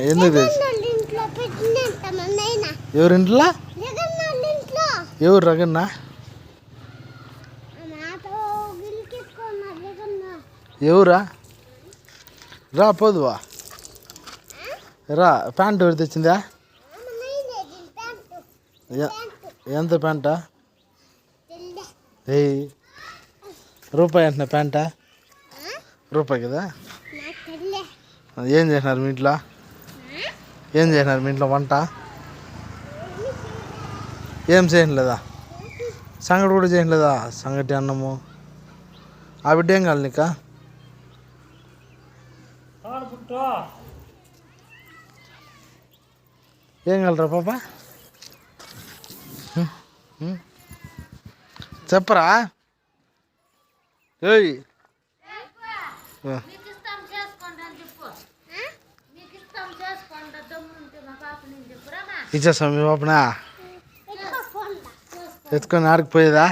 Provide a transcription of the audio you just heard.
ఎందుకు ఎవరింట్లో ఎవరు రగన్నా ఎవరా రా పోదువా రా ప్యాంట్ ఎవరు తెచ్చిందా ఎంత ప్యాంటా రూపాయి అంటున్నా ప్యాంటా రూపాయి కదా ఏం చేసినారు మీ ఇంట్లో వంట ఏం చేయలేదా సంగటి కూడా చేయలేదా సంగటి అన్నము ఆ బిడ్డ ఏం కావాలి నీకా ఏం కావాలరా పాప చెప్పరా ఏయ్ ఇచ్చేస్తాం మీ పాపనా ఎత్తుకొని ఆడికిపోయేదా